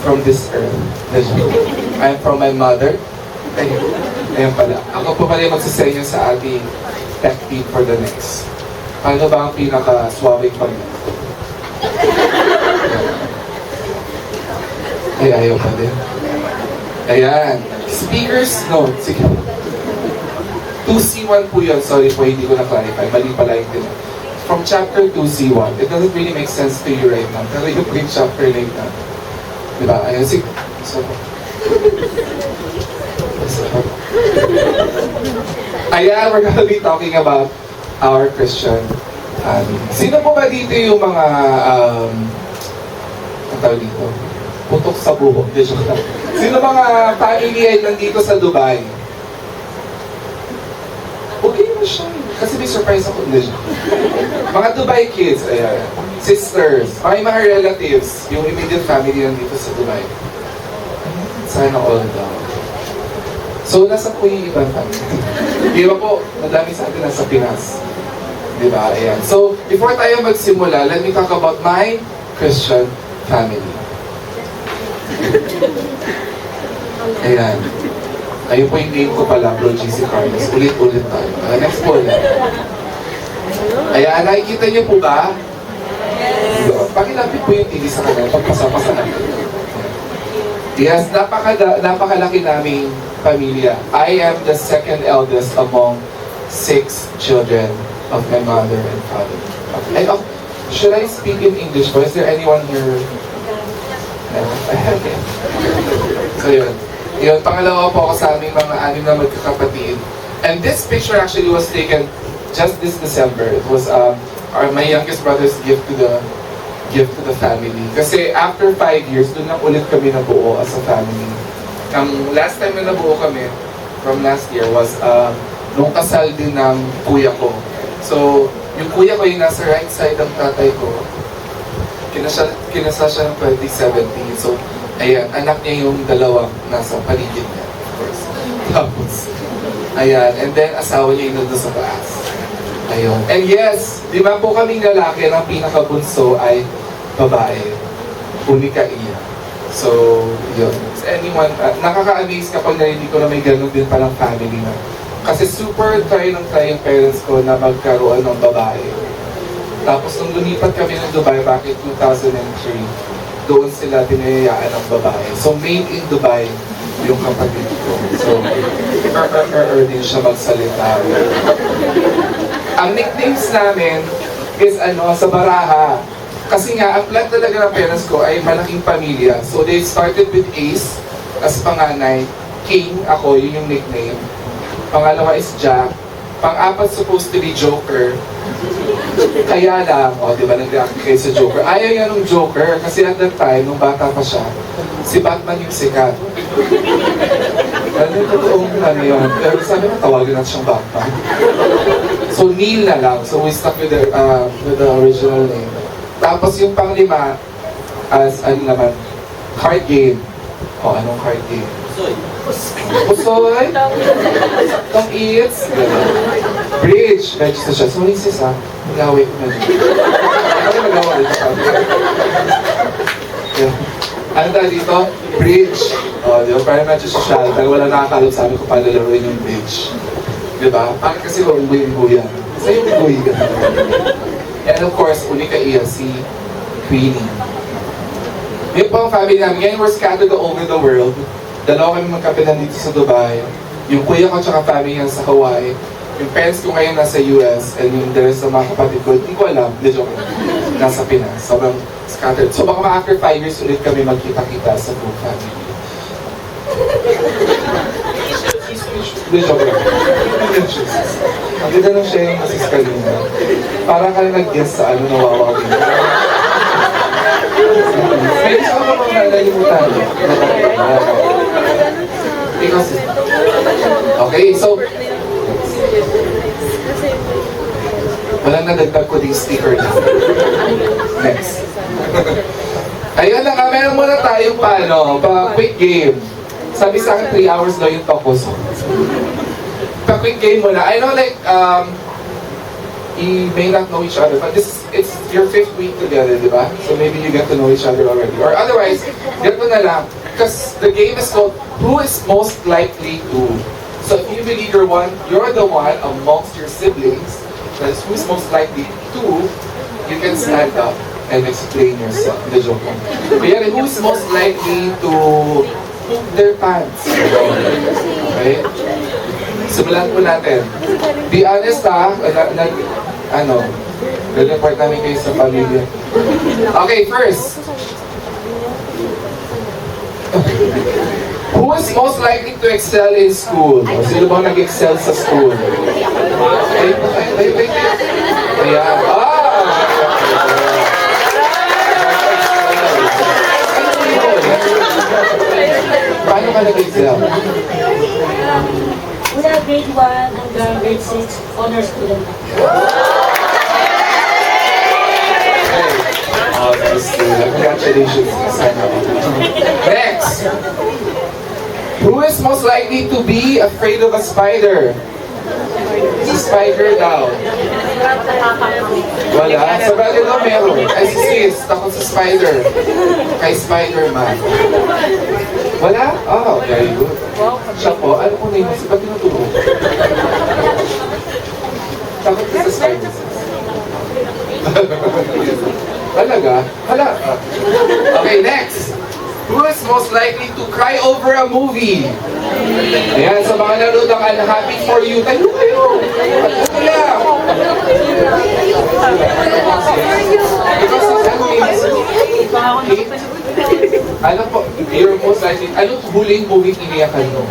from this earth. I am from my mother. Ay, ayan pala. Ako po pala yung magsisenyo sa ating tech team for the next. Ano ba ang pinaka-suwabing pag... Ay, ayaw pa din. Ayan. Speakers note. Sige. 2C1 po yun. Sorry po, hindi ko na-clarify. Mali pala yung din. From chapter 2C1. It doesn't really make sense to you right now. Pero yun po yung chapter na yun. Diba? Ayan. Sige. Ayan, we're gonna be talking about our Christian family. Sino po ba dito yung mga ang tawag dito? Putok sa buhok. Sino mga family ay nandito sa Dubai? Okay mo siya. Kasi may surprise ako. Mga Dubai kids, ayan. Sisters, mga relatives, yung immediate family nandito sa Dubai. Sana all daw. So, nasa po yung ibang family. Di ba po, madami sa atin nasa Pinas. Di ba? Ayan. So, before tayo magsimula, let me talk about my Christian family. Ayan. Ayun po yung name ko pala, Bro GC Carlos. Ulit-ulit tayo. Next po ulit. Ayan, nakikita niyo po ba? Yes. Pakilapit po yung TV sa kanila. Pagpasa-pasa natin. Yes, napakalaki naming pamilya. I am the second eldest among 6 children of my mother and father. And should I speak in English? Or is there anyone here? No? Okay. So yun. Yun, pangalawa po ako sa aming mga 6 na magkakapatid. And this picture actually was taken just this December. It was my youngest brother's gift to the family. Kasi after 5 years, doon na ulit kami nabuo as a family. Ang last time na nabuo kami from last year was nung kasal din ng kuya ko. So, yung kuya ko yung nasa right side ng tatay ko. Kinasal siya ng 2017. So, ayan, anak niya yung dalawang nasa paligid niya, of course. Tapos, ayan, and then asawa niya yung nandun sa taas. Ayun. And yes, di ba po kaming lalaki, ang pinakabunso ay babae. Unika iya. So, yun. Anyone, nakaka-amaze kapag narinig ko na may ganun din palang family na. Kasi super try ng parents ko na magkaroon ng babae. Tapos nung lumipat kami ng Dubai, bakit 2003, doon sila pinayayaan ng babae. So, made in Dubai yung kapatid ko. So, din siya magsalita. Ang nicknames namin is sa baraha. Kasi nga, ang plan talaga ng parents ko ay malaking pamilya. So, they started with Ace as panganay. King, ako, yun yung nickname. Pangalawa is Jack. Pang-apat supposed to be Joker. Kaya lang, di ba, nag-react kayo sa Joker. Ayaw niya nung Joker kasi at that time, nung bata pa siya, si Batman yung sikat. Ano yung totoong yun? Pero sabi mo, tawagan natin siyang Batman. So, Neil na lang. So, we stuck with the original name. Tapos yung panglima, as naman, card game. Anong card game? Pusoy? Tong eats? Bridge. Register siya. Sorry sis Magawin ko na dito. Ano magawa dito? Ano tayo dito? Bridge. Di ba? Parang medyo social. Pero wala nakakalap sa amin kung paano laruin yung bridge. Di ba? Parang kasi uwi-uwi yan. Sa'yo uwi ka. And of course, unika iya si Queenie. Yung pang family namin, ngayon we're scattered all over the world. Dalawa kami magkapitan dito sa Dubai. Yung kuya ko tsaka family niya sa Hawaii. Yung parents ko ngayon nasa US and yung the rest ng mga kapatid ko, hindi ko alam, hindi joke. Nasa Pinas. Sobrang scattered. So baka after 5 years ulit kami magkita-kita sa full family. Hindi joke lang. Ang ganda ng sharing na sis kanina. Parang ka nag-guess sa nawawawin. May isa ka pa bang nalilimutan? Okay, so walang nadagdag ko ding sticker na. Next. Ayun na nga, meron muna tayong quick game. Sabi sa akin 3 hours daw yung talk ko. Pa-quick game muna. I know you may not know each other, but it's your 5th week together, di ba? So maybe you get to know each other already. Or otherwise, ganito na lang. Because the game is called, Who is Most Likely To? So if you believe you're the one amongst your siblings, that is who's most likely to, you can stand up and explain yourself. The joke mo. Kaya who's most likely to poop their pants? Okay? Simulan po natin. Be honest ha, report namin kayo sa pamilya. Okay, first. Who is most likely to excel in school? Sino bang nag-excel sa school? Ayan. Paano ka nag-excel? Mula grade 1 hanggang grade 6, honor student na. Congratulations. Next. Who is most likely to be afraid of a spider? Si spider daw. Wala. Sa brother daw meron. Ay si sis, takot sa spider. Kay Spider-Man. Wala? Oh, very good. Siya po, ano po na yun? Ba't tinuturo? Takot ka sa spider. Talaga? Hala. Okay, next. Who is most likely to cry over a movie? Ayan, sa mga nanood ng Unhappy For You, tayo kayo! Wala! Ano po, you're most likely, anong huling movie iniyakan mo?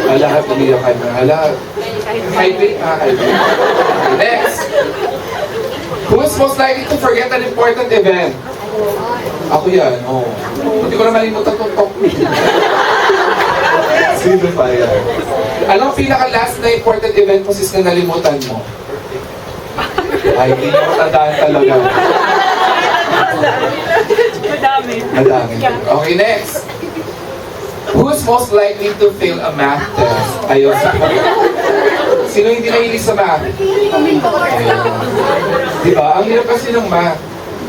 Hala, iniyakan na. Hala, highway. Next. Who is most likely to forget an important event? Ako yan, oo. Hindi ko na malimutan itong talk. Sino pa yan? Anong pinaka-last na important event mo sis na nalimutan mo? Ay, hindi mo matandaan talaga. Madami. Okay, next. Who is most likely to fail a math test? Ayun. Sino hindi nahilig sa math? Diba? Ang hirap kasi ng math.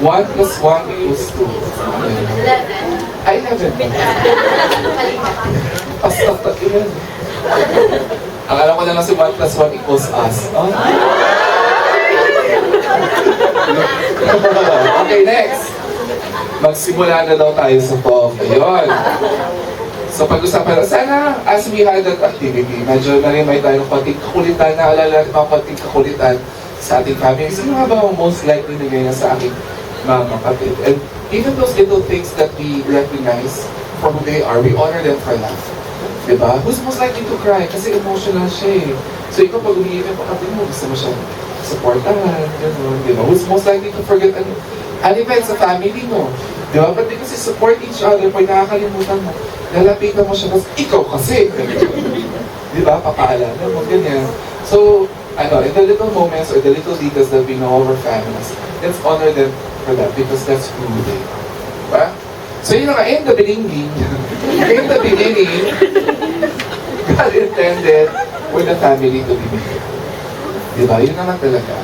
1 plus 1 equals 2. Ay, 11. Basta, yun. Ang alam ko na lang si 1 plus 1 equals us. Oh. Okay, next. Magsimula na daw tayo sa talk. Ayun. So pag-usapan na, sana as we had that activity, medyo narimay tayo ng konting kakulitan, naalala natin mga konting kakulitan sa ating family. Sino nga ba ang most likely na ganyan sa aking mga kapatid? And even those little things that we recognize for who they are, we honor them for that. Diba? Who's most likely to cry? Kasi emotional siya eh. So ikaw pag umiiyak yung kapatid mo, gusto mo siya supportahan, gano'n, diba? Who's most likely to forget an event sa family mo? Diba? But di kasi support each other, pag nakakalimutan mo, lalapitan mo siya, tapos ikaw kasi. Diba? Papaalala mo, ganyan. So, in the little moments or the little details that we know of our families, let's honor them for that because that's who they are. Diba? So yun nga, in the beginning, God intended for the family to be made. Diba? Yun naman talaga.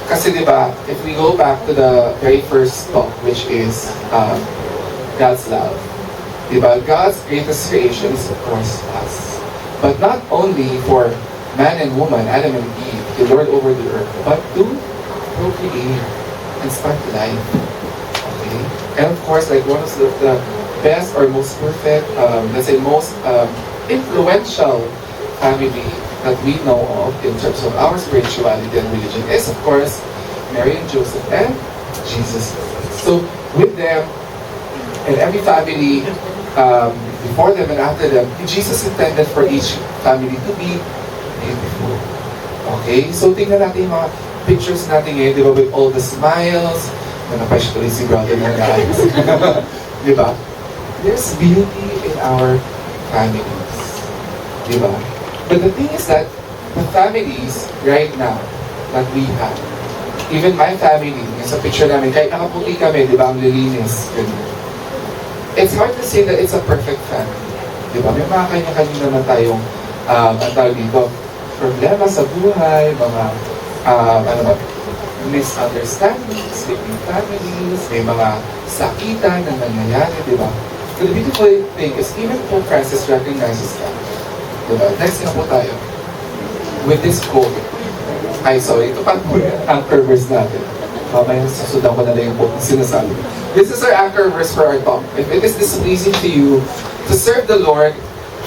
Kasi diba, if we go back to the very first talk, which is God's love. Diba? God's greatest creation is of course us. But not only for man and woman, Adam and Eve, to lord over the earth, but to procreate and start life. Okay? And of course, like one of the best or most perfect, let's say most influential family that we know of in terms of our spirituality and religion is of course Mary and Joseph and Jesus. So with them and every family before them and after them, Jesus intended for each family to be beautiful. Okay? So tingnan natin yung mga pictures natin ngayon, di ba, with all the smiles, napash tuloy si brother na guys. Di ba? There's beauty in our families. Di ba? But the thing is that the families right now that we have, even my family, yung sa picture namin, kahit nakaputi kami, di ba, ang lilinis, ganyan. It's hard to say that it's a perfect family. Di ba? May mga kanya-kanya naman tayong, ang tawag dito, problema sa buhay, mga ano ba, misunderstandings between families, may mga sakitan na nangyayari, di ba? The beautiful thing is even Pope Francis recognizes that. Di ba? Next na po tayo. With this quote, ito pa po yung anchor verse natin. Mamaya susundan ko na lang yung quote na sinasabi. This is our anchor verse for our talk. If it is displeasing to you to serve the Lord,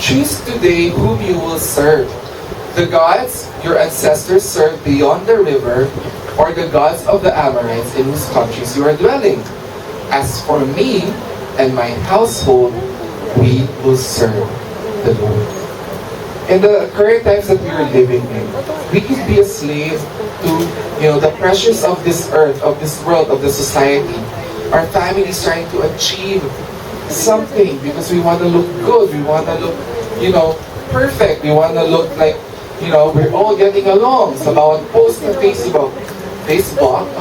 choose today whom you will serve. The gods your ancestors served beyond the river, or the gods of the Amorites in whose countries you are dwelling. As for me and my household, we will serve the Lord. In the current times that we are living in, we could be a slave to, the pressures of this earth, of this world, of the society. Our family is trying to achieve something because we want to look good, we want to look, perfect, we want to look like, we're all getting along. Sa bawat post na Facebook,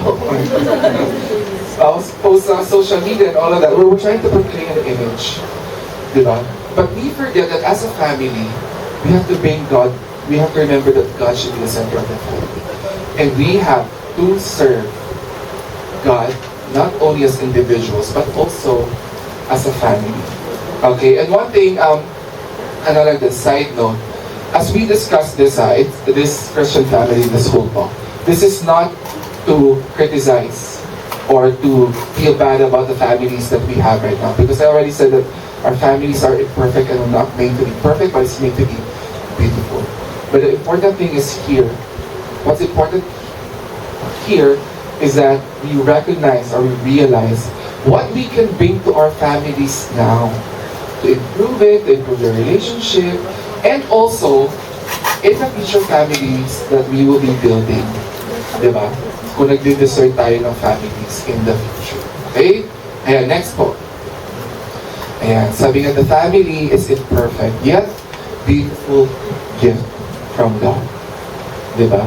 oh my God. Post on social media and all of that, we're trying to portray an image. Diba? But we forget that as a family, we have to bring God, we have to remember that God should be the center of the family. And we have to serve God, not only as individuals, but also as a family. Okay, and one thing, like the side note, as we discuss this, this Christian family, this whole talk, this is not to criticize or to feel bad about the families that we have right now. Because I already said that our families are imperfect and are not made to be perfect, but it's made to be beautiful. But the important thing is here. What's important here is that we recognize or we realize what we can bring to our families now to improve it, to improve the relationship, and also in the future families that we will be building. Diba? Kung nagdi-discern tayo ng families in the future. Okay? Ayan, next po. Ayan, sabi nga, the family is imperfect, yet beautiful gift from God. Diba?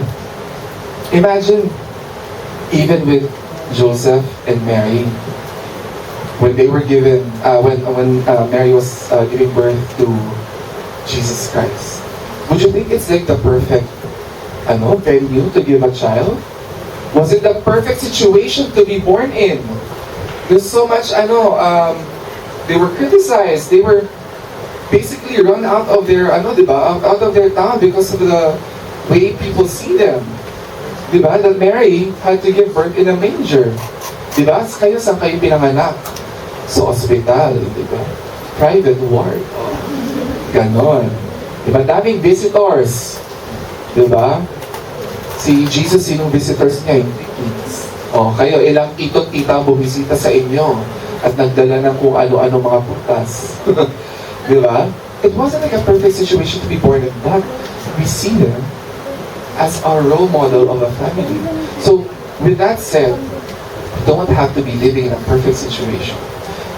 Imagine, even with Joseph and Mary, when they were given, when Mary was giving birth to Jesus Christ, would you think it's like the perfect venue to give a child? Was it the perfect situation to be born in? There's so much, they were criticized. They were basically run out of their, diba? Out of their town because of the way people see them. Diba? That Mary had to give birth in a manger. Diba? Kayo, saan kayo pinanganak? Sa ospital, diba? Private ward. Ganon. Diba? Daming visitors. Diba? Si Jesus, sinong visitors niya? Hindi kids. Kayo, ilang tito't tita bumisita sa inyo at nagdala ng kung ano-ano mga putas. Diba? It wasn't like a perfect situation to be born in, but we see them as our role model of a family. So, with that said, we don't have to be living in a perfect situation.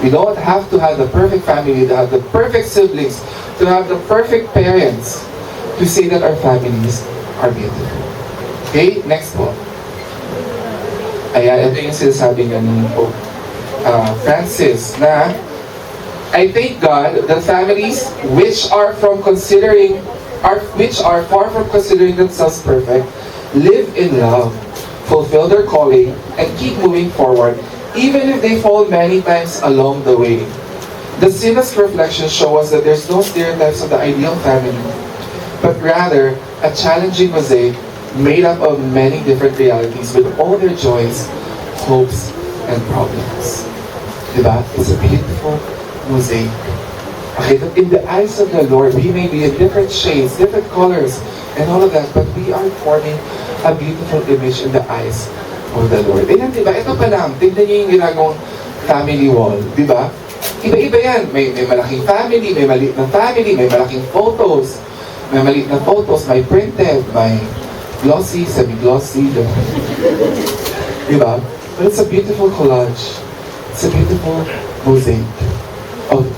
We don't have to have the perfect family, to have the perfect siblings, to have the perfect parents, to say that our families are beautiful. Okay, next po. Ayan, ito yung sinasabi nga ni Pope Francis na I thank God that families which are far from considering themselves perfect live in love, fulfill their calling, and keep moving forward, even if they fall many times along the way. The Synod's reflections show us that there's no stereotypes of the ideal family, but rather a challenging mosaic made up of many different realities with all their joys, hopes, and problems. Diba? It's a beautiful mosaic. Okay, that in the eyes of the Lord, we may be in different shades, different colors, and all of that, but we are forming a beautiful image in the eyes of the Lord. Ayan, diba? Ito pa lang, tignan niyo yung ginagawang family wall, diba? Iba-iba yan. May malaking family, may maliit na family, may malaking photos, may maliit na photos, may printed, may glossy, semi-glossy, diba? But it's a beautiful collage. It's a beautiful mosaic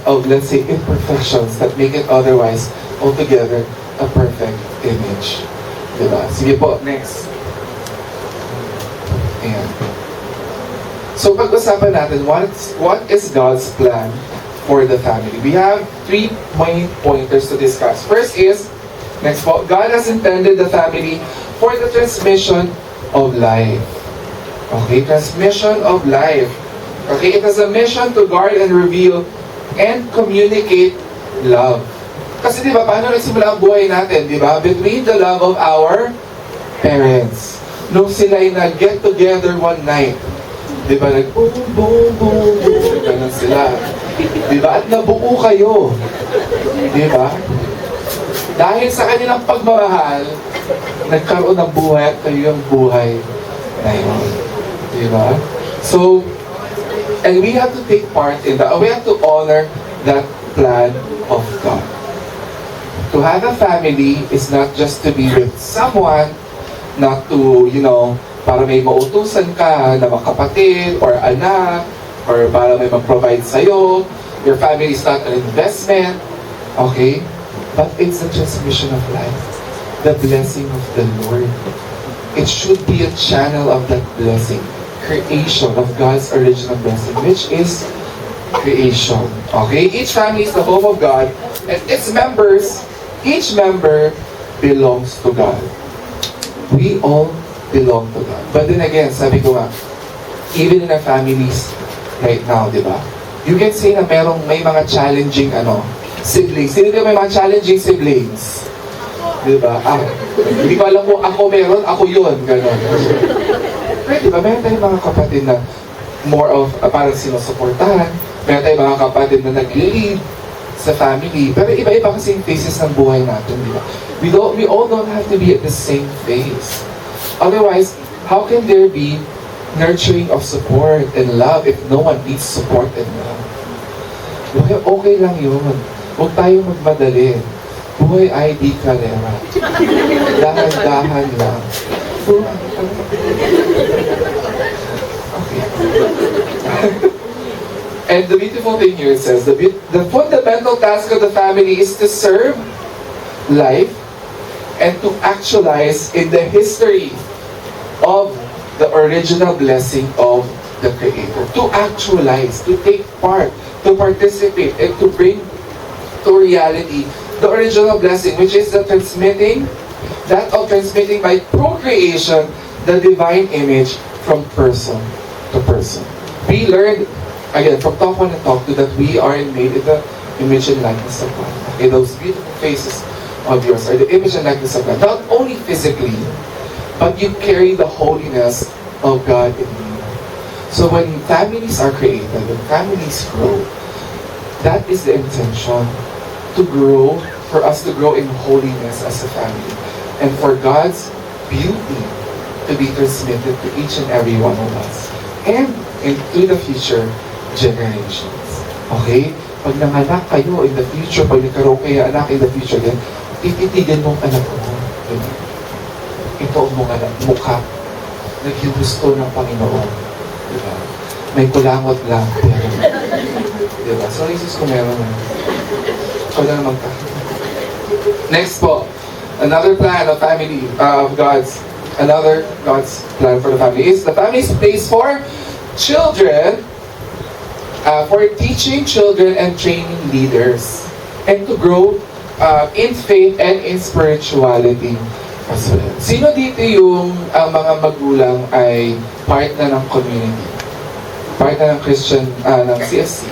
of let's say, imperfections that make it otherwise altogether a perfect image. Diba? Sige po, next. Ayan. So, pag-usapan natin, what is God's plan for the family? We have 3 main pointers to discuss. First is, next po, God has intended the family for the transmission of life. Okay, transmission of life. Okay, it has a mission to guard and reveal and communicate love. Kasi di ba, paano nagsimula ang buhay natin, di ba? Between the love of our parents. Nung sila'y nag-get together one night, di ba, nag-boom, boom, boom, boom, ganun sila. Di ba? At nabuo kayo. Di ba? Dahil sa kanilang pagmamahal, nagkaroon ng buhay at kayo yung buhay na yun. Di ba? So, and we have to take part in that. We have to honor that plan of God. To have a family is not just to be with someone, not to, para may mautusan ka na mga kapatid or anak, or para may mag-provide sa'yo. Your family is not an investment, okay? But it's the transmission of life, the blessing of the Lord. It should be a channel of that blessing, creation of God's original blessing, which is creation. Okay? Each family is the home of God, and its members, each member belongs to God. We all belong to God. But then again, sabi ko nga, even in our families right now, di ba? You can say na may mga challenging siblings. Sino may mga challenging siblings? Di ba? Hindi ko alam kung ako meron, ako yun. Ganon. Pero di ba, meron tayong mga kapatid na more of parang sinusuportahan. Meron tayong mga kapatid na nag-lead sa family. Pero iba-iba kasi yung phases ng buhay natin, di ba? We all don't have to be at the same phase. Otherwise, how can there be nurturing of support and love if no one needs support and love? Okay lang yun. Huwag tayo magmadali. Buhay ay di kalera. Dahan-dahan lang. Okay. And the beautiful thing here, it says, the fundamental task of the family is to serve life and to actualize in the history of the original blessing of the Creator. To actualize, to take part, to participate, and to bring to reality the original blessing, which is the transmitting by procreation, the divine image from person to person. We learned, again, from Talk 1 and Talk 2, that we are made in the image and likeness of God. Okay, those beautiful faces of yours are the image and likeness of God. Not only physically, but you carry the holiness of God in you. So when families are created, when families grow, that is the intention, to grow, for us to grow in holiness as a family, and for God's beauty to be transmitted to each and every one of us, and into the future generations. Okay? Pag nanganak kayo in the future, pag nagkaroon kayo anak in the future, then tititigan mong anak mo. Ito ang mga mukha naghihusto ng Panginoon. Diba? May kulangot lang. Pero, diba? So, Jesus ko meron na. Ikaw na naman ka. Next po. Another plan of family, another God's plan for the family is the family's place for children, for teaching children and training leaders, and to grow in faith and in spirituality as well. Sino dito yung mga magulang ay part na ng community? Part na ng Christian, ng CFC?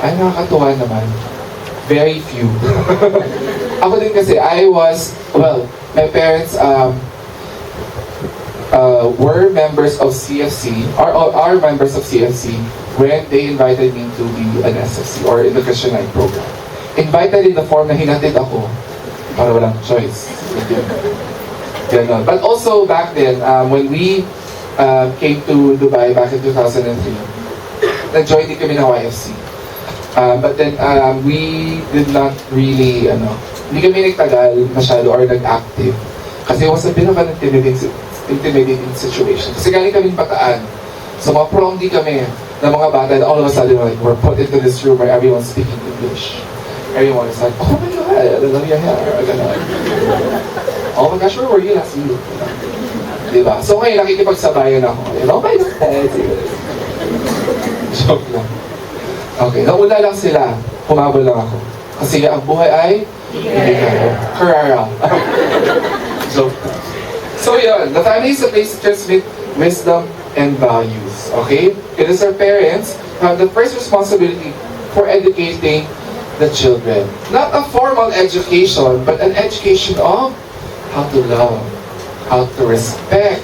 Ay, nakakatuwa naman. Very few. Ako din kasi, my parents were members of CFC, are members of CFC when they invited me to be an SFC or in the Christian Life program. Invited in the form na hinatid ako para walang choice. Ganon. But also back then, when we came to Dubai back in 2003, nag-join din kami ng YFC. But then, we did not really, hindi kami nagtagal masyado or nag-active. Kasi it was a bit of an intimidating situation. Kasi galing kaming Bataan. So mga prom-D kami ng mga bata, and all of a sudden, we're put into this room where everyone's speaking English. Everyone is like, oh my God, I love your hair. Oh my gosh, where were you last week? Diba? So ngayon, nakikipagsabayan ako. Oh my God. Joke lang. Okay, nauna lang sila. Humabol lang ako. Kasi ang buhay ay hindi kaya. Carrara. Joke. So yun, the family is a place to transmit wisdom and values. Okay? It is our parents who have the first responsibility for educating the children. Not a formal education, but an education of how to love, how to respect,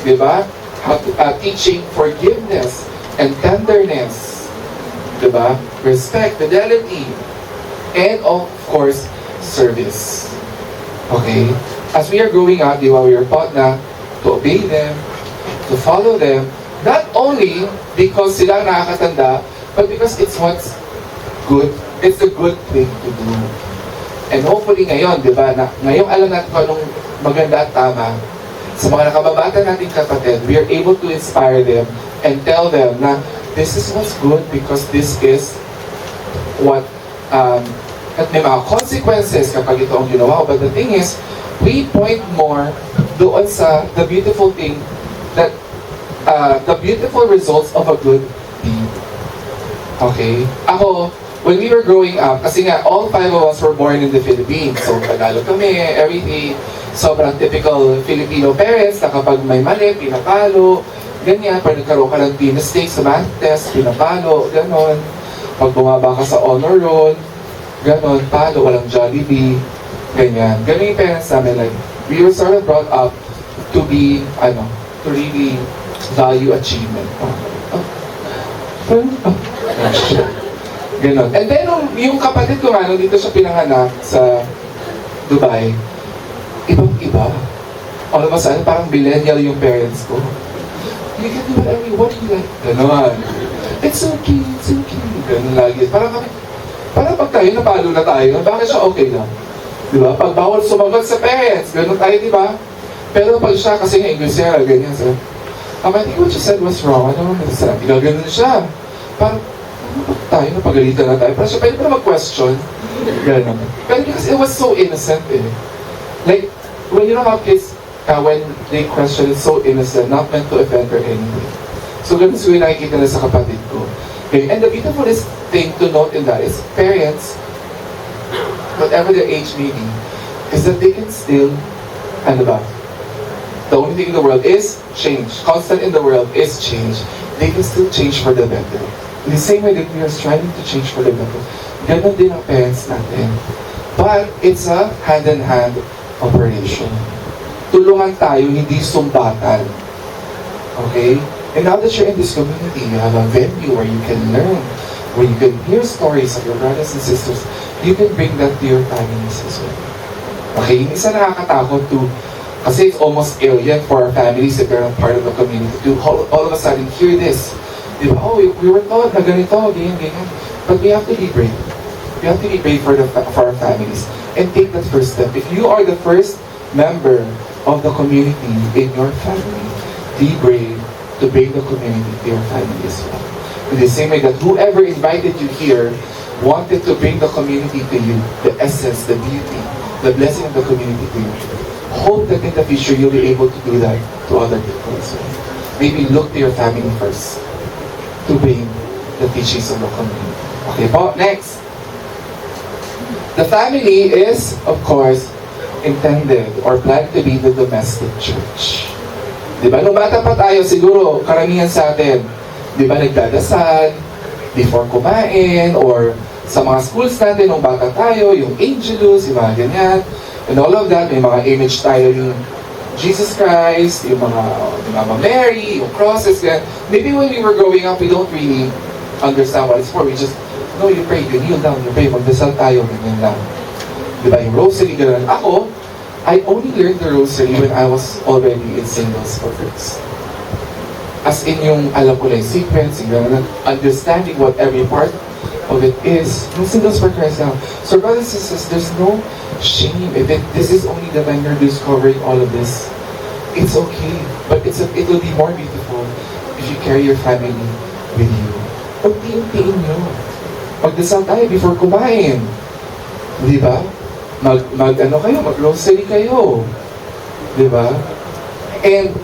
di ba? How to, teaching forgiveness and tenderness, di ba? Respect, fidelity, and of course, service. Okay? As we are growing up, di ba, we are taught na to obey them, to follow them, not only because sila ang nakakatanda, but because it's what's good. It's a good thing to do. And hopefully ngayon, di ba, na, ngayong alam natin kung anong maganda at tama, sa mga nakababata nating kapatid, we are able to inspire them and tell them na this is what's good because this is what, at may mga consequences kapag ito ang ginawa. But the thing is, we point more doon sa the beautiful thing that the beautiful results of a good deed. Okay? Ako, when we were growing up, kasi nga, all five of us were born in the Philippines. So, Tagalog kami, everything. Sobrang typical Filipino parents na kapag may mali, pinapalo, ganyan. Pag nagkaroon ka ng mistakes sa math test, pinapalo, ganon. Pag bumaba ka sa honor roll, ganon, palo, walang Jollibee, ganyan. Ganon yung parents namin, like, we were sort of brought up to be, to really value achievement. Ganon. And then, yung kapatid ko nga, dito siya pinanganak sa Dubai, ibang-iba. All of a sudden, parang millennial yung parents ko. You can do whatever you want, you like. Ganon. It's okay, it's okay. Ganon lagi. Parang pag tayo, napalo na tayo, bakit siya okay lang? Diba? Pag bawal sumagot sa parents, ganon tayo, diba? Pero pag siya, kasi nga Inglesera, ganyan, so, I think what you said was wrong. Ano naman sabi? Gaganon siya. Parang, tayo, napagalitan na tayo. Pero siya, pwede pa na mag-question. Ganon. Pero because it was so innocent eh. Like, when you know how kids, when they question, it's so innocent, not meant to offend or anything. So, ganun siguro nakikita na sa kapatid ko. Okay? And the beautifulest thing to note in that is parents, whatever their age may be, is that they can still, ano ba? The only thing in the world is change. Constant in the world is change. They can still change for the better. In the same way that we are striving to change for the better, ganun din ang parents natin. But it's a hand-in-hand operation. Tulungan tayo, hindi sumbatan. Okay? And now that you're in this community, you have a venue where you can learn, where you can hear stories of your brothers and sisters. You can bring that to your families as well. Okay? Isa nakakatakot to, kasi it's almost alien for our families if they're not part of the community to all of a sudden hear this. Diba? Oh, we were taught na ganito, ganyan. But we have to be brave. We have to be brave for our families and take that first step. If you are the first member of the community in your family, be brave to bring the community to your family as well. In the same way that whoever invited you here wanted to bring the community to you, the essence, the beauty, the blessing of the community to you. Hope that in the future you'll be able to do that to other people as well. Maybe look to your family first to bring the teachings of the community. Okay po, next. The family is, of course, intended or planned to be the domestic church. Diba? Nung bata pa tayo, siguro, karamihan sa atin, diba, nagdadasal, before kumain, or sa mga schools natin, nung bata tayo, yung Angelus, yung mga ganyan, and all of that, may mga image tayo yung Jesus Christ, yung mga Mama Mary, yung crosses, ganyan. Maybe when we were growing up, we don't really understand what it's for. We just, no, you pray, you kneel down, you pray, magdasal tayo, ganyan lang. Diba, yung rosary, ganyan. Ako, I only learned the rosary when I was already in singles for first. As in yung, alam ko lang, sequence, yung understanding what every part of it is. Yung singles for Christ now. So brothers and sisters, there's no shame if this is only the time you're discovering all of this. It's okay. But it will be more beautiful if you carry your family with you. Unti-untiin nyo. Magdasal tayo before kumain. Di ba? Mag-grocery kayo. Di ba? And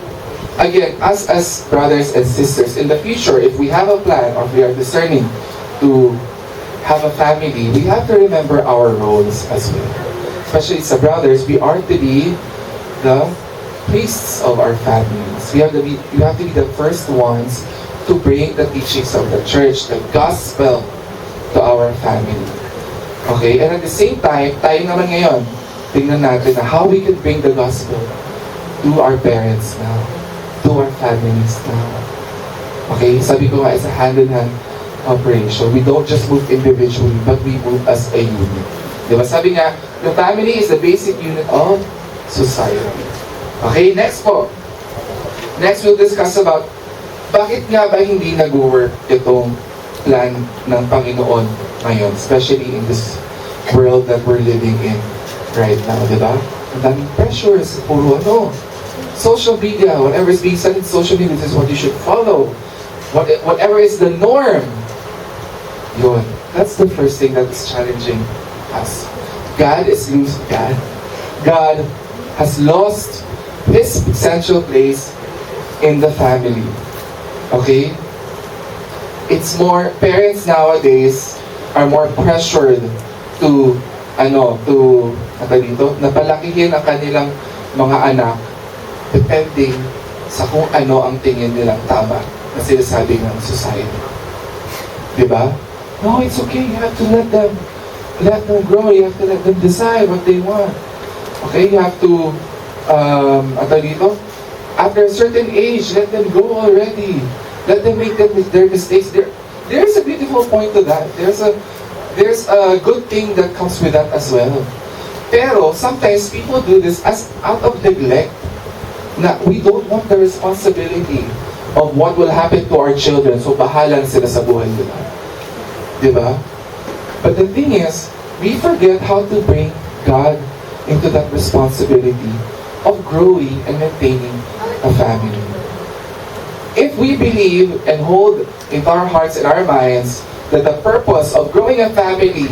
again, us as brothers and sisters, in the future, if we have a plan or we are discerning to have a family, we have to remember our roles as well. Especially sa brothers, we are to be the priests of our families. We have to be the first ones to bring the teachings of the church, the gospel, to our family. Okay? And at the same time, tayo naman ngayon, tingnan natin na how we can bring the gospel to our parents now, to our families now. Okay? Sabi ko nga, it's a hand-in-hand operation. We don't just move individually, but we move as a unit. Diba? Sabi nga, the family is the basic unit of society. Okay, next po. Next, we'll discuss about bakit nga ba hindi nag-work itong plan ng Panginoon ngayon, especially in this world that we're living in right now, di ba? Ang daming pressures, puro social media, whatever is being said in social media, this is what you should follow. Whatever is the norm, yun. That's the first thing that is challenging us. God has lost His central place in the family. Okay? It's more, parents nowadays are more pressured to napalakihin ang kanilang mga anak depending sa kung ano ang tingin nilang tama na sinasabi ng society. Diba? No, it's okay. You have to let them grow. You have to let them decide what they want. Okay? You have to, after a certain age, let them go already. Let them make their mistakes. There's a beautiful point to that. There's a good thing that comes with that as well. Pero sometimes people do this as out of neglect. Na we don't want the responsibility of what will happen to our children. So bahala na sila sa buhay nila. Diba? But the thing is, we forget how to bring God into that responsibility of growing and maintaining a family. If we believe and hold in our hearts and our minds that the purpose of growing a family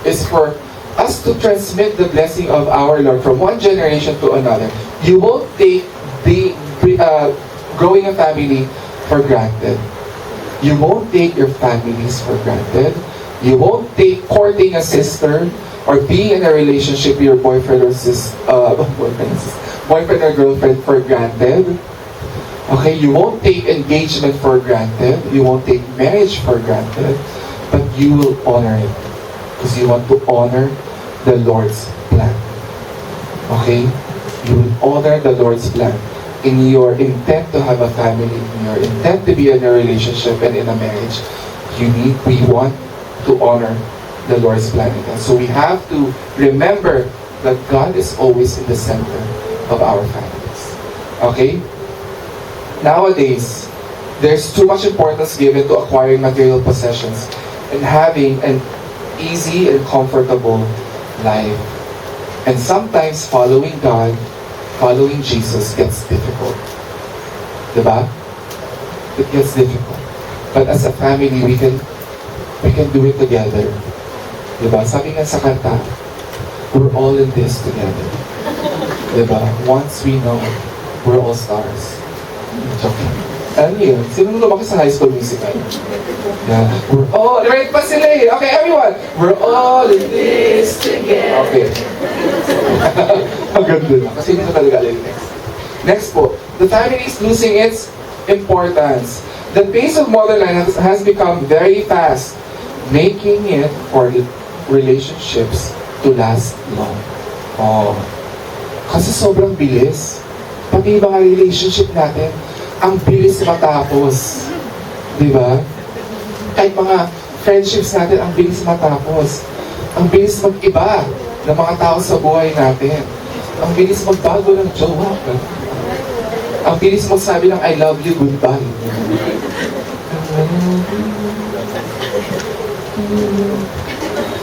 is for us to transmit the blessing of our Lord from one generation to another, you won't take the growing a family for granted. You won't take your families for granted. You won't take courting a sister or being in a relationship with your boyfriend or boyfriend or girlfriend for granted. Okay, you won't take engagement for granted. You won't take marriage for granted. But you will honor it. Because you want to honor the Lord's plan. Okay? You will honor the Lord's plan. In your intent to have a family, in your intent to be in a relationship and in a marriage, we want to honor the Lord's plan again. So we have to remember that God is always in the center of our families. Okay? Nowadays, there's too much importance given to acquiring material possessions and having an easy and comfortable life. And sometimes following God, following Jesus gets difficult. Diba? It gets difficult. But as a family, we can do it together. Diba? Sabi nga sa kanta, we're all in this together. Diba? Once we know, we're all stars. Joking. Ano yun? Sino nung lumaki sa high school musical? Yeah. We're all, right pa sila eh. Okay, everyone. We're all in this together. Okay. Ang ganda na. Kasi hindi ko talaga alam next. Next po. The family is losing its importance. The pace of modern life has become very fast, making it for relationships to last long. Oh. Kasi sobrang bilis. Pati yung mga relationship natin, ang bilis matapos. Di ba? Kahit mga friendships natin, ang bilis matapos. Ang bilis mag-iba ng mga tao sa buhay natin. Ang bilis magbago ng jowa. Ang bilis magsabi ng I love you, goodbye.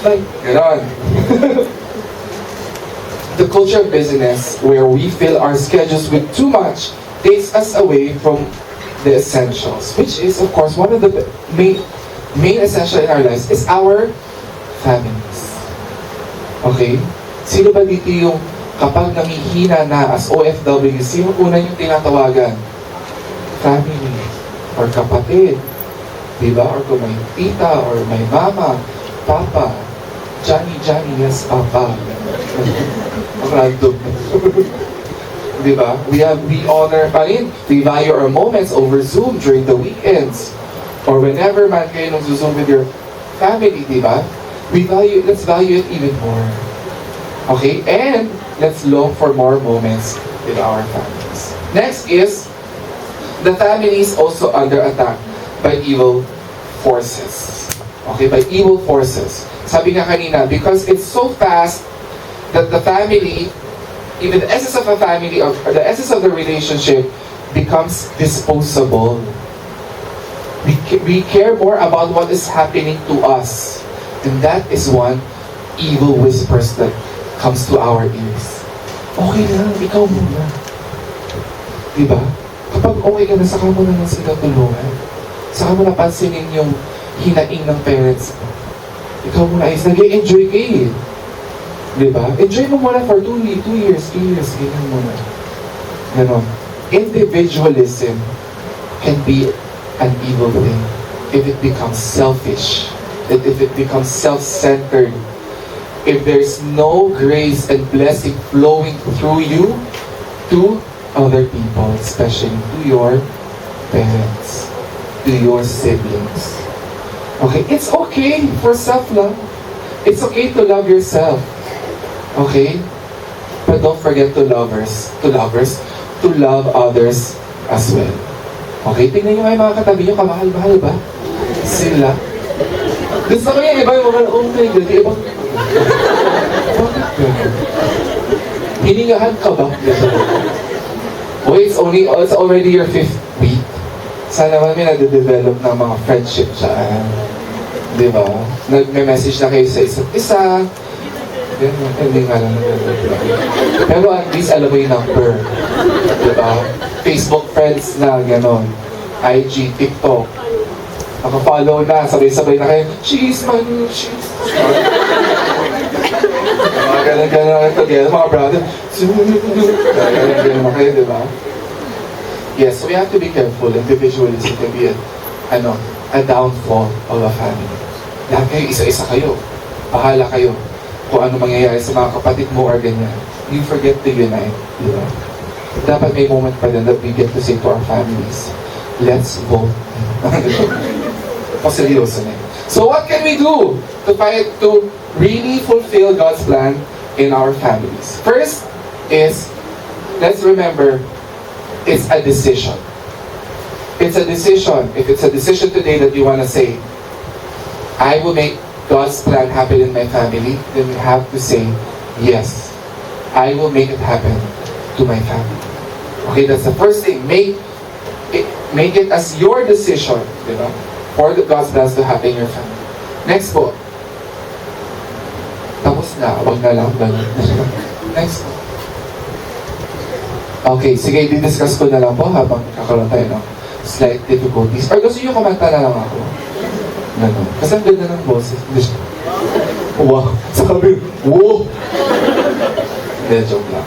Like, ganon. The culture of business, where we fill our schedules with too much, takes us away from the essentials, which is, of course, one of the main essential in our lives is our families. Okay? Sino ba dito yung kapag namihina na as OFW, sino una yung tinatawagan? Family. Or kapatid. Diba? Or kung may tita, or may mama, papa. Johnny, yes, papa. Random. Di ba? We honor, we value our moments over Zoom during the weekends. Or whenever man kayo nag-Zoom with your family, di ba? Let's value it even more. Okay? And let's long for more moments with our families. Next is, the family is also under attack by evil forces. Okay? By evil forces. Sabi nga kanina, because it's so fast that the family, even the essence of a family, or the essence of the relationship becomes disposable. We care more about what is happening to us. And that is one evil whispers that comes to our ears. Okay lang, ikaw muna. Diba? Kapag okay ka na, saka mo na sila tulungan. Saka mo napansinin yung hinaing ng parents mo. Ikaw muna is nag-enjoy ka eh. Diba? Enjoy mo muna for 2 years, ganyan muna. Ganon. Individualism can be an evil thing if it becomes selfish, if it becomes self-centered, if there's no grace and blessing flowing through you to other people, especially to your parents, to your siblings. Okay, it's okay for self-love. It's okay to love yourself. Okay? But don't forget to love others as well. Okay, tingnan nyo kayo mga katabi nyo, kamahal-mahal ba? Sila. Gusto ko yung iba yung mga, oh my God, yung ibang, bakit gano'n? Hiningahan ka ba? Oh, it's already your 5th week. Sana naman may nade-develop ng mga friendship dyan. Di ba? Nag-message na kayo sa isa't isa. Hindi nga lang. Pero at least alam mo yung number. Diba? Facebook friends na gano'n. IG, TikTok. Naka-follow na, sabay-sabay na kayo. She's my mga gano'n together, mga brother. Gano'n na kayo, diba? Yes, so we have to be careful. Individualism can be a downfall of a family. Lahat kayo, isa-isa kayo. Bahala kayo kung ano mangyayari sa mga kapatid mo or ganyan. You forget to unite, di ba? Dapat may moment pa din that we get to say to our families, let's vote. Seryoso na. So what can we do to really fulfill God's plan in our families? First is, let's remember, it's a decision. It's a decision. If it's a decision today that you want to say, I will make God's plan happen in my family, then we have to say, yes, I will make it happen to my family. Okay, that's the first thing. Make it as your decision, you know, for God's plans to happen in your family. Next po. Tapos na, wag na lang. Next po. Okay, sige, didiscuss ko na lang po habang kakaroon tayo ng slight difficulties. Or gusto nyo kumanta na lang ako? Ganun. Kasi ang ganda ng boses. Wow. Sabi, wow! Hindi, joke lang.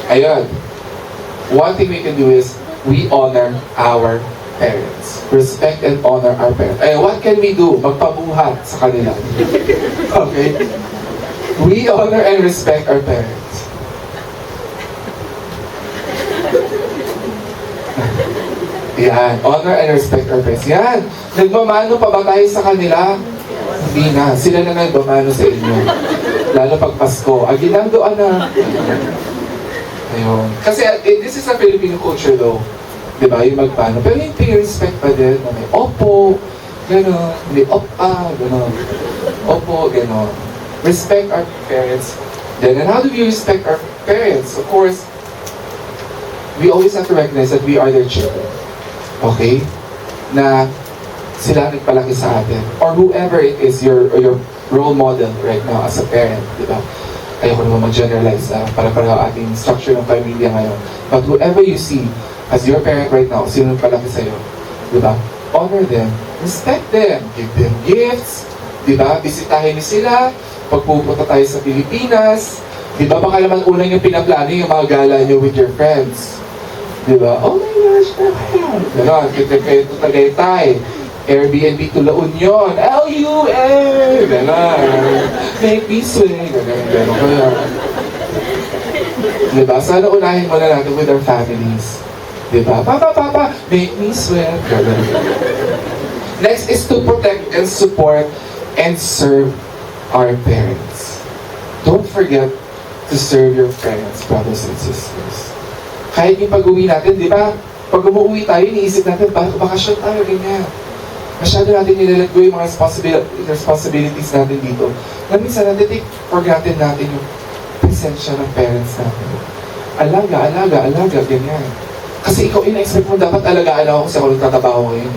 Ayun. One thing we can do is, we honor our parents. Respect and honor our parents. Ayun, what can we do? Magpabuhat sa kanila. Okay? We honor and respect our parents. Yan. Honor and respect our parents. Yan. Nagmamano pa ba tayo sa kanila? Hindi na. Sila na nagmamano sa inyo. Lalo pag Pasko. Aginandoan na. Ayun. Kasi this is a Filipino culture though. Diba? Yung magmano. Pero yung respect pa din. May opo. Gano'n. May opa. Gano'n. Opo. Gano'n. Respect our parents. Then, and how do we respect our parents? Of course, we always have to recognize that we are their children. Okay? Na sila nagpalaki sa atin. Or whoever it is, your role model right now as a parent. Diba? Ayoko naman mag-generalize para ating structure ng pamilya ngayon. But whoever you see as your parent right now, sino nagpalaki sa'yo. Diba? Honor them. Respect them. Give them gifts. Diba? Bisitahin niyo sila. Pagpupunta tayo sa Pilipinas. Diba? Baka naman unang yung pinaplano yung mga gala niyo with your friends. Diba? Oh my gosh, gano'n, kita kayo ito Tagaytay. Airbnb to La Union. LUA! Gano'n. Make me swing. Gano'n kayo. Diba? Sana unahin muna natin with our families. Diba? Papa, make me sweat. Next is to protect and support and serve our parents. Don't forget to serve your parents, brothers and sisters. Kahit yung pag-uwi natin, di ba? Pag umuwi tayo, iniisip natin, bakasyon tayo, ganyan. Masyado natin nilalag yung mga responsibilities natin dito. Na minsan natin take for granted natin yung presensya ng parents natin. Alaga, ganyan. Kasi ikaw ina-expect mo dapat alagaan ako kasi ako nagtatrabaho ngayon.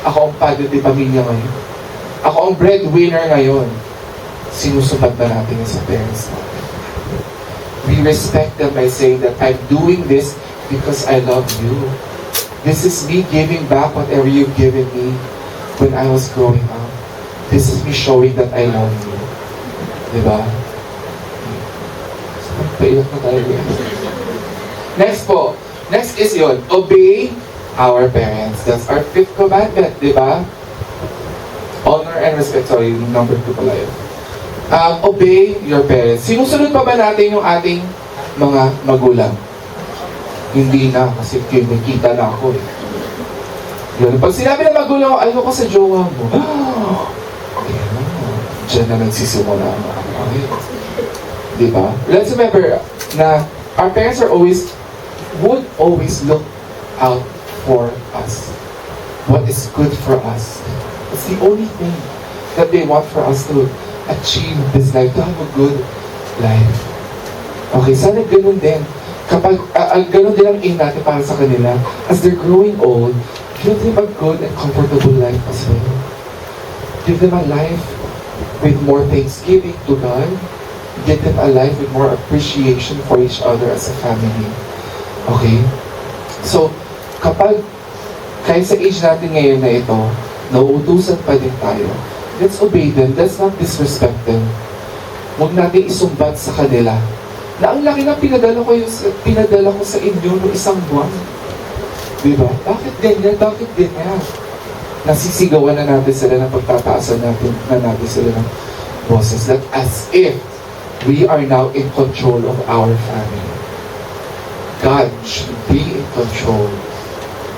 Ako ang padre de pamilya ngayon. Ako ang breadwinner ngayon. Sinusumbat ba natin yun sa parents natin? We respect them by saying that I'm doing this because I love you. This is me giving back whatever you've given me when I was growing up. This is me showing that I love you. Diba? Paiyak na tayo. Next po. Next is yun. Obey our parents. That's our 5th commandment. Diba? Honor and respect. Sorry, number 2 pala yun. Obey your parents. Sinusunod pa ba natin yung ating mga magulang? Hindi na, kasi kinikita na ako eh. Yun. Pag sinabi ng magulang ko, ayoko sa jowa mo. Ayan na. Diyan na nagsisimula ang mga pangit. Diba? Let's remember na our parents would always look out for us. What is good for us. It's the only thing that they want for us to achieve this life, to have a good life. Okay, sana ganun din. Kapag ganun din ang aim natin para sa kanila, as they're growing old, give them a good and comfortable life as well. Give them a life with more thanksgiving to God. Give them a life with more appreciation for each other as a family. Okay? So, kahit sa age natin ngayon na ito, nauutusan pa din tayo. Let's obey them. Let's not disrespect them. Huwag natin isumbat sa kanila na ang laki ng pinadala ko sa inyo noong isang buwan. Diba? Bakit ganyan? Bakit ganyan? Nasisigawan na natin sila ng pagtataasan natin sila ng boses. That as if we are now in control of our family. God should be in control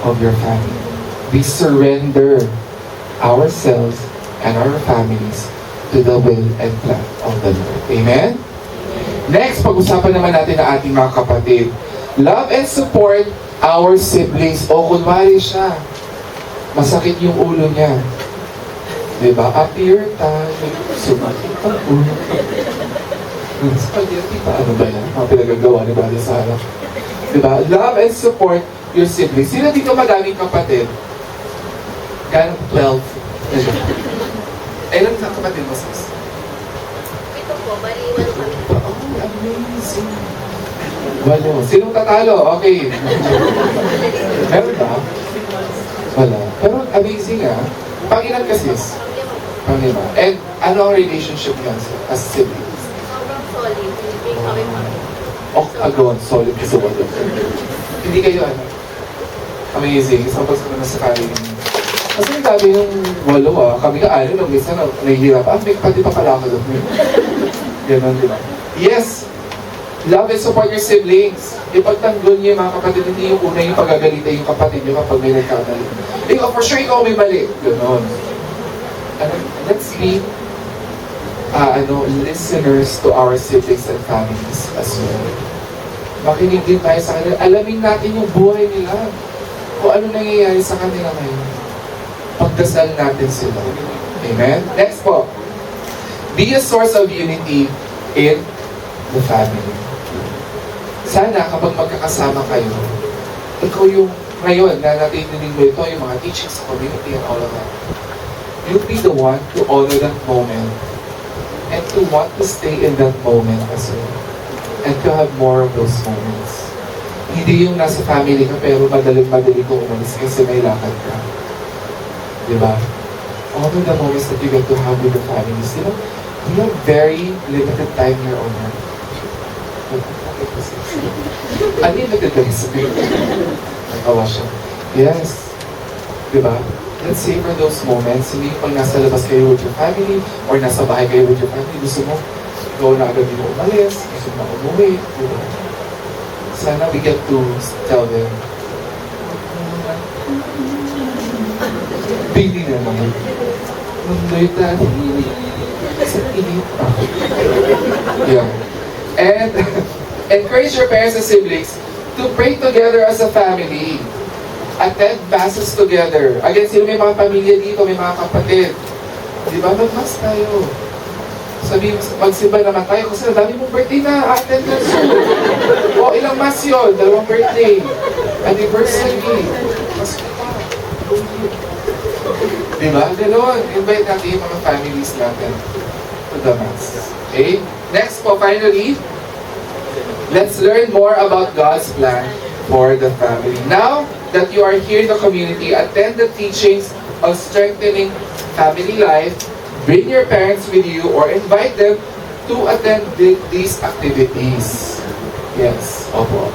of your family. We surrender ourselves and our families to the will and plan of the Lord. Amen? Next, pag-usapan naman natin ang ating mga kapatid. Love and support our siblings. O kunwari siya, masakit yung ulo niya. Diba? Appear tayo, sumakit ang ulo. Spaghetti pa, ano ba yan? Mga pinagagawa ni Brother Sarah. Diba? Love and support your siblings. Sino dito madaming kapatid? Gano'n 12. Ilan ka kapatid mo, sis? Ito po, bali, walo kami. Oh, amazing. Walo. Sinong tatalo? Okay. Meron ba? Wala. Pero amazing ah. Pangilan ka, sis? Panglima. And ano ang relationship niya as siblings? Sobrang solid. Hindi kami kami. Oh, agawan. Solid kasi walo. Hindi kayo ano? Amazing. Isang pagsabi na sa family. Kasi sabi yung walo kami ka ano, minsan nahihirap. May kapatid pa pala ako doon. Ganon, di ba? Yes! Love and support your siblings. Ipagtanggol niyo yung mga kapatid, hindi yung una yung pagagalita yung kapatid niyo kapag may nagkamali. Ikaw, for sure, ikaw may mali. Ganon. Let's be listeners to our siblings and families as well. Makinig din tayo sa kanila. Alamin natin yung buhay nila. Kung ano nangyayari sa kanila ngayon. Pagdasal natin sila. Amen? Next po. Be a source of unity in the family. Sana kapag magkakasama kayo, ikaw yung ngayon na natinig mo ito, yung mga teachings sa community and all of that. You'll be the one to honor that moment and to want to stay in that moment as well. And to have more of those moments. Hindi yung nasa family ka pero madaling-madali kong umalis kasi may lakad ka. Diba? Honor the moments that you get to have with the families. Diba? We have very limited time here on earth. Unlimited lang sa nagawa siya. Yes. Diba? Let's savor those moments. Hindi pag nasa labas kayo with your family or nasa bahay kayo with your family, gusto mo go na agad yung umalis, gusto na umuwi. Diba? Sana we get to tell them, Baby na naman. Mundo'y tayo. Sa init. Yeah. And encourage your parents and siblings to pray together as a family. Attend masses together. Again, sino may mga pamilya dito, may mga kapatid. Di ba? Mag-mass tayo. Sabi mo, magsimba naman tayo kasi dami mong birthday na attendance mo. O, ilang mass yun? 2 birthday. Anniversary. Mas diba? Ganon. Invite natin yung mga families natin to the mass. Okay? Next po, finally, let's learn more about God's plan for the family. Now that you are here in the community, attend the teachings of strengthening family life. Bring your parents with you or invite them to attend these activities. Yes. Opo.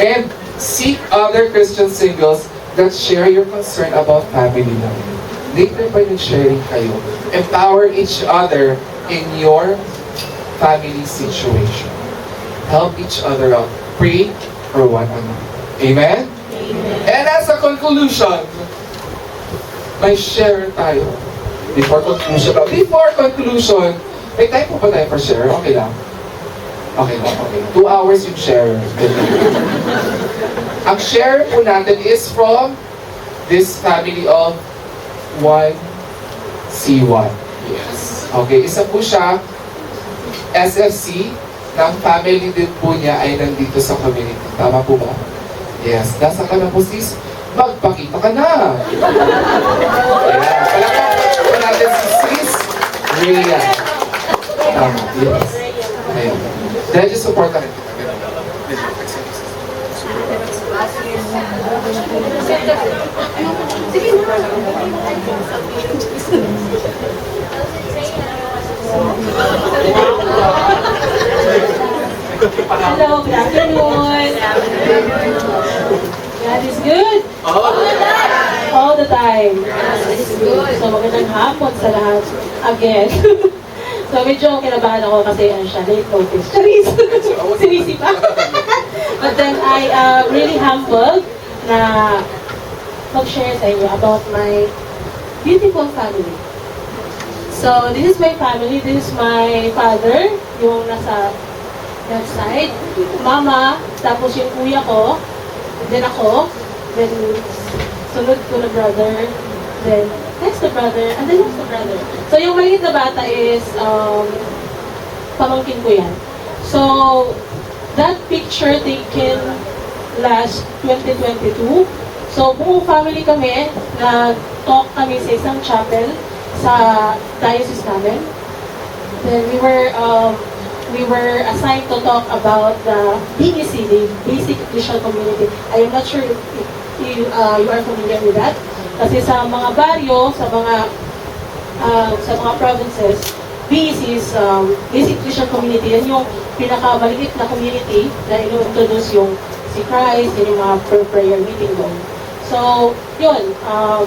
And seek other Christian singles that share your concern about family life. Later pa yung sharing kayo. Empower each other in your family situation. Help each other out. Pray for one another. Amen? Amen. And as a conclusion, may share tayo. Before conclusion, may time po ba tayo for share? Okay lang. Okay lang, okay. 2 hours yung share. Ang share po natin is from this family of 1C1. Yes. Okay, isa po siya, SFC, ng family din po niya ay nandito sa community. Tama po ba? Yes. Nasa ka na po sis? Magpakita ka na! Ayan. Palakpakan po natin si sis Rhea. Tama. Yes. Ayan. Dahil yung support na rin kita. Hello, good afternoon. God is good. All the time. God is good. So magandang hapon sa lahat. Again. So medyo kinabahan ako kasi ano siya, late notice. Charis! Sinisi pa. But then I really humbled na mag-share sa inyo about my beautiful family. So this is my family. This is my father, yung nasa left side. Mama, tapos yung kuya ko, then ako, then sunod ko na brother, then next to brother, and then next to brother. So yung maliit na bata is pamangkin ko yan. So that picture taken last 2022. So buong family kami, nag-talk kami sa isang chapel sa diocese namin. Then we were assigned to talk about the BEC, the Basic Christian Community. I am not sure if you are familiar with that. Kasi sa mga baryo, sa mga provinces, BEC is Basic Christian Community. Yan yung pinakamaliit na community na ino-introduce yung si Christ, yun yung mga prayer meeting doon. So, yun,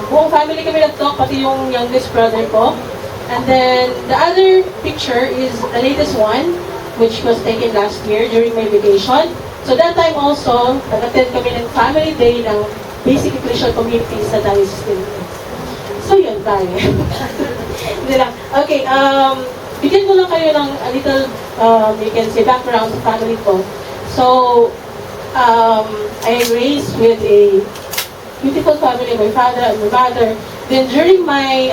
buong family kami nag-talk, pati yung youngest brother ko. And then, the other picture is the latest one, which was taken last year during my vacation. So that time also, nag-attend kami ng family day ng Basic Christian Community sa diocese din. So yun tayo. Hindi lang. Okay, bigyan ko lang kayo ng a little, you can say, background sa family ko. So, I am raised with a beautiful family, my father and my mother. Then during my,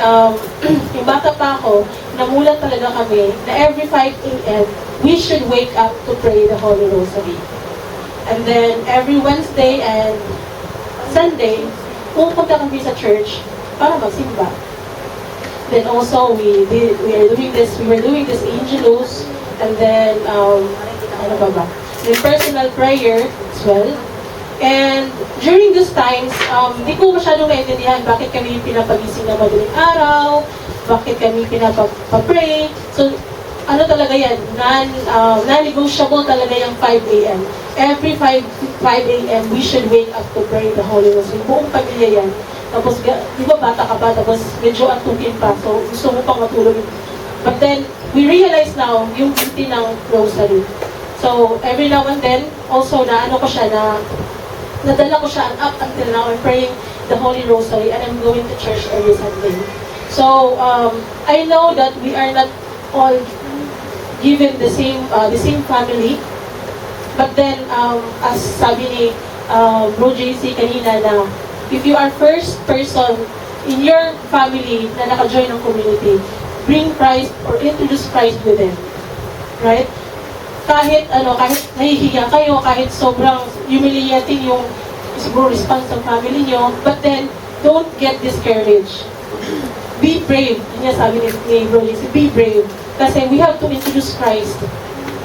yung bata pa ako, namulat talaga kami na every 5 a.m. we should wake up to pray the Holy Rosary. And then every Wednesday and Sunday, pupunta kami sa church para magsimba. Then also we were doing this Angelus, and then ano ba? Then personal prayer as well. And during those times, hindi ko masyadong naintindihan bakit kami pinapagising na madaling araw, bakit kami pinapapray. So, ano talaga yan, non-negotiable talaga yung 5 a.m. Every 5 a.m. we should wake up to pray the Holy Rosary. Buong pamilya yan. Tapos, di ba bata ka pa, tapos medyo antukin pa, so gusto mo pang matulog. But then, we realize now, yung beauty ng rosary. So, every now and then, also na ano ko siya, nadala ko siya, and up until now, I'm praying the Holy Rosary, and I'm going to church every Sunday. So, I know that we are not all given the same family. But then, as sabi ni Bro JC kanina na, if you are first person in your family na naka-join ng community, bring Christ or introduce Christ with them. Right? Kahit nahihiya kayo, kahit sobrang humiliating yung siguro response ng family nyo, but then, don't get discouraged. Be brave. Yun yung sabi ni Bro JC, be brave. Kasi we have to introduce Christ.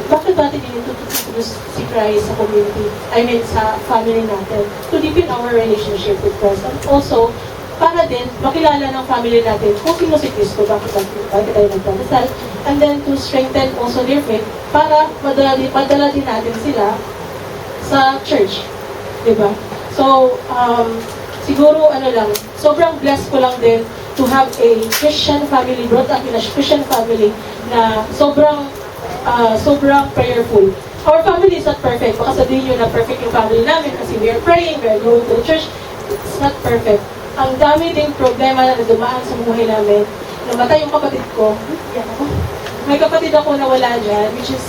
Bakit natin introduce si Christ sa community? I mean, sa family natin. To deepen our relationship with Christ. And also, para din, makilala ng family natin kung sino si Cristo, bakit tayo nagdadasal. And then, to strengthen also their faith, para madala din natin sila sa church. Diba? So, siguro, sobrang blessed ko lang din to have a Christian family, brought up in a Christian family, na sobrang prayerful. Our family is not perfect. Baka sabihin nyo na perfect yung family namin kasi we are praying, we are going to the church. It's not perfect. Ang dami ding problema na dumaan sa buhay namin. Namatay yung kapatid ko. Yan ako. May kapatid ako na wala dyan, which is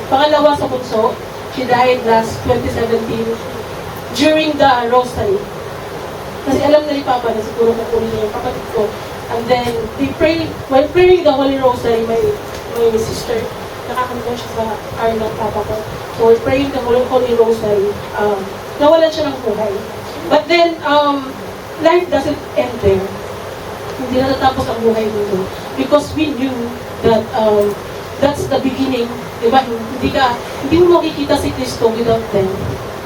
pangalawa sa bunso. She died last 2017 during the rosary. Kasi alam na ni Papa na siguro nakunin niya yung kapatid ko. And then, while praying the Holy Rosary, my sister, nakakanta siya sa hour ng Papa ko. So, while praying the Holy Rosary, nawalan siya ng buhay. But then, life doesn't end there. Hindi natatapos ang buhay nito. Because we knew that that's the beginning. Diba? Hindi mo makikita si Kristo without them.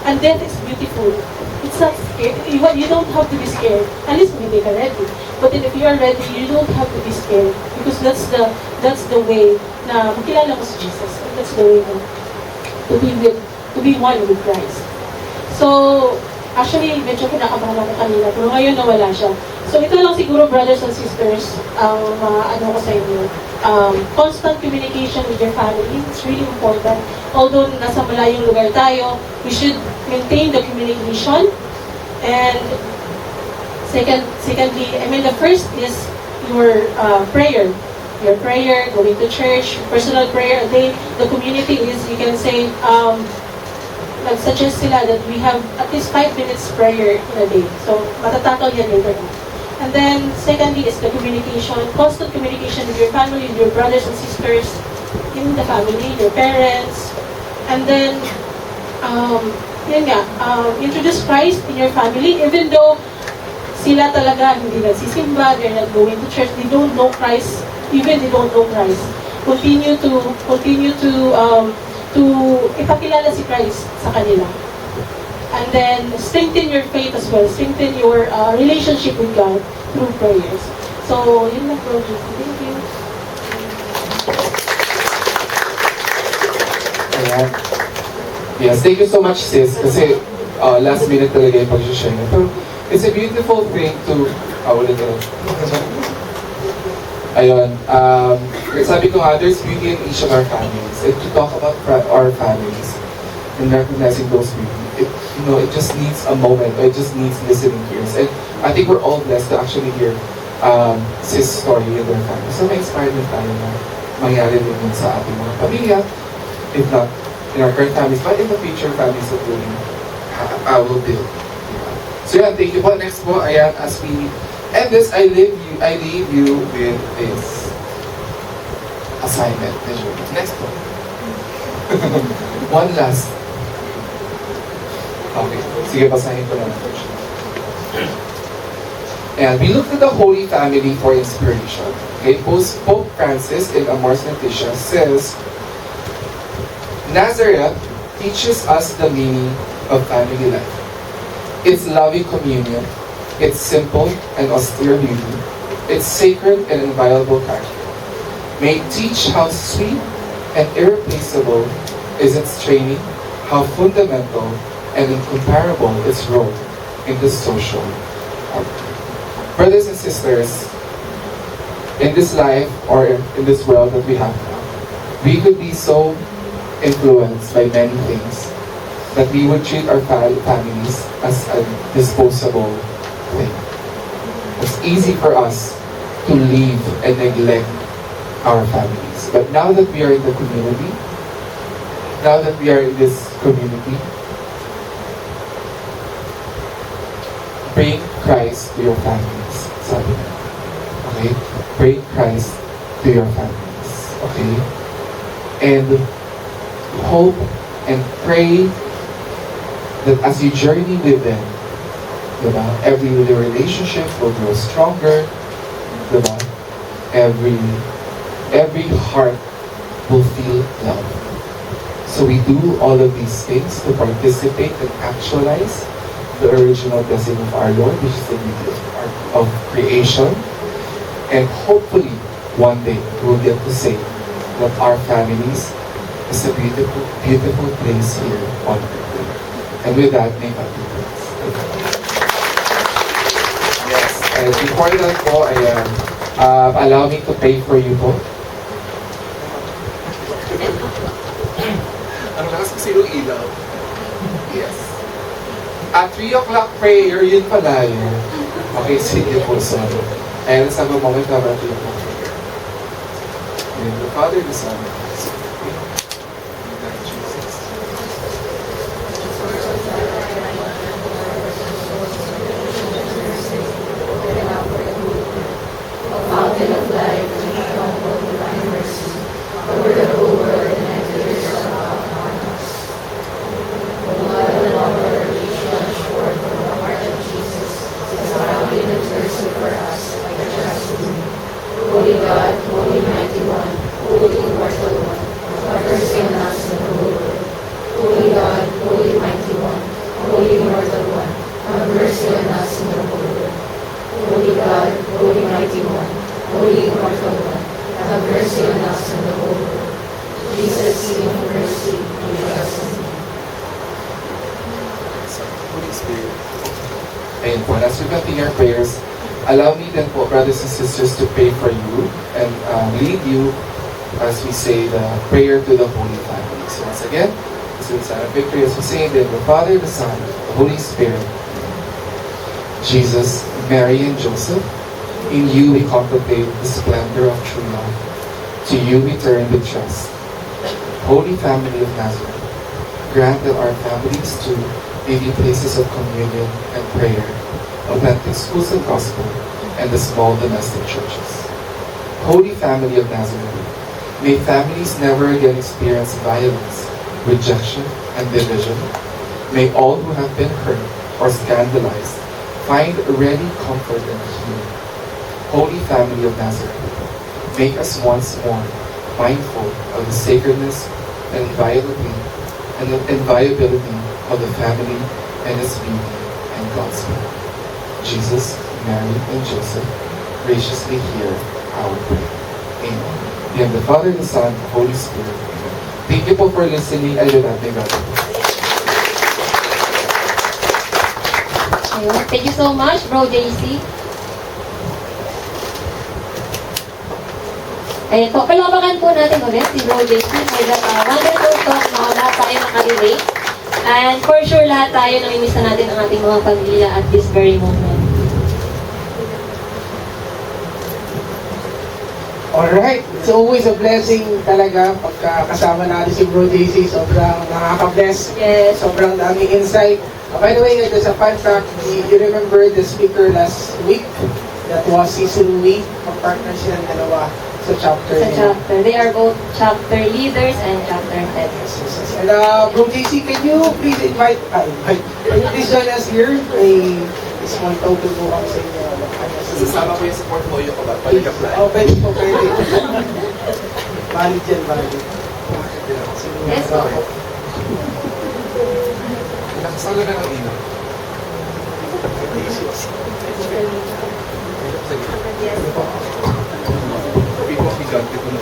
And death is beautiful. It's not scary. You don't have to be scared. At least maybe you're ready. But then if you are ready, you don't have to be scared. Because that's the way na makilala mo si Jesus. And that's the way to be one with Christ. So, actually, medyo kinakabahan ako kanina. Pero ngayon nawala siya. So, ito lang siguro, brothers and sisters, ang ano ko sa inyo. Constant communication with your family. It's really important. Although nasa malayong lugar tayo, we should maintain the communication. And secondly, the first is your prayer. Your prayer, going to church, personal prayer a day. The community is, you can say, nag-suggest sila that we have at least 5 minutes prayer in a day. So, matatakal yan later on. And then, secondly is the communication, constant communication with your family, with your brothers and sisters in the family, your parents. And then, introduce Christ in your family, even though sila talaga hindi nagsisimba, they're not going to church, they don't know Christ, even they don't know Christ. Continue to ipakilala si Christ sa kanila. And then, strengthen your faith as well. Strengthen your relationship with God through prayers. So, yun lang po. Thank you. Ayan. Yes, thank you so much, sis. Kasi last minute talaga yung pag-share niya. Pero it's a beautiful thing to... ulit na. Ayun. Sabi ko nga, there's beauty in each of our families. And to talk about our families and recognizing those beauty, it just needs a moment. It just needs listening ears. And I think we're all blessed to actually hear sis story in their family. So ma-inspired din tayo na mangyari din yun sa ating mga pamilya. If not in our current families, but in the future families that will build. So yeah, thank you po. Next po, ayan, as we end this, I leave you with this assignment. Next po. One last. Okay, sige, basahin ko lang. And we look to the Holy Family for inspiration. Okay, Pope Francis in Amors Laetitia says, Nazareth teaches us the meaning of family life. It's loving communion, its simple and austere beauty, its sacred and inviolable character. May it teach how sweet and irreplaceable is its training, how fundamental and incomparable its role in the social order. Brothers and sisters, in this life or in this world that we have now, we could be so influenced by many things that we would treat our families as a disposable thing. It's easy for us to leave and neglect our families. But now that we are in the community, now that we are in this community, bring Christ to your families. Sabi niya. Okay? Bring Christ to your families. Okay? And hope and pray that as you journey with them, diba? Every relationship will grow stronger, diba? Every heart will feel love. So we do all of these things to participate and actualize the original blessing of our Lord, which is the beauty of creation. And hopefully, one day, we'll get to say that our families is a beautiful, beautiful place here on earth. And with that, may God be praised. Yes, and before that po, allow me to pray for you po. Ang lakas kasi ng ilaw. Yes. At 3 o'clock prayer, yun pala yun. Okay, sige po, sorry. And let's have a moment of 3 o'clock prayer. In the Father, the Son, and the Spirit. Amen. Jesus. Fountain of life, stronghold of divine mercy, over the whole world and enter yourself upon us. O blood of all our religion, poured from the heart of Jesus, surrounding and mercy for us, like a chastity. Holy God, Holy Mighty One, Holy Immortal One, have mercy on us and the whole world. Holy God, Holy Mighty One, Holy Immortal One, have mercy on us and the whole world. Holy God, Holy Mighty One, Holy Immortal One, have mercy on us and the whole world. Jesus, King of mercy, we trust in you. Holy Spirit. Ayun po, as we continue our prayers, allow me then po, brothers and sisters, to pray for you and lead you as we say the prayer to the Holy Family. So once again, this is our victory as we say in the name of the Father, the Son, the Holy Spirit. Jesus, Mary, and Joseph, in you we contemplate the splendor of true love. To you we turn with trust. Holy Family of Nazareth, grant that our families too may be places of communion and prayer, authentic schools of gospel, and the small domestic churches. Holy Family of Nazareth, may families never again experience violence, rejection, and division. May all who have been hurt or scandalized find ready comfort and healing. Holy Family of Nazareth, make us once more mindful of the sacredness and inviolability of the family and its beauty and God's will. Jesus, Mary, and Joseph, graciously hear our prayer. Amen. In the Father, the Son, the Holy Spirit. Amen. Thank you po for listening. Ayun natin, God. Ayun. Thank you so much, Bro JC. Ayun po, palapakan po natin ulit si Bro JC for that wonderful talk na lahat tayo nakarelate. And for sure, lahat tayo namimiss na natin ang ating mga pamilya at this very moment. Alright, it's always a blessing talaga pagka kasama natin si Bro JC. Sobrang nakaka-bless. Yes. Sobrang daming insight. By the way, there's a fun fact. You remember the speaker last week? That was si Sulwi. Mag-partner silang dalawa sa chapter Sa niya. chapter. They are both chapter leaders and chapter heads. And Bro JC, can you please invite, can you please join us here? May small token po kami sa inyo. Sasama ko yung sa portfolio ko ba? Balik-apply. Oh, pwede po, pwede. Valid yan, valid. Yes, po. Nakasala na ng ilaw. Sabi ko, higante ko na.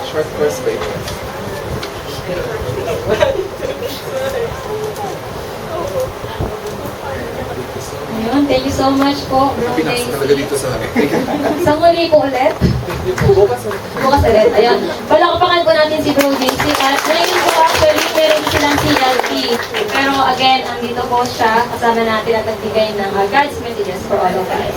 Short course ba ito? Ayun, thank you so so much po, Bro Pinasa JC. talaga dito sa Sa muli po ulit. Bukas Bukas ulit. Ayun. Palakpakan po natin si Bro JC. At ngayon po actually, meron silang CLT. Pero again, andito po siya. Kasama natin at nagbigay ng God's messages for all of us.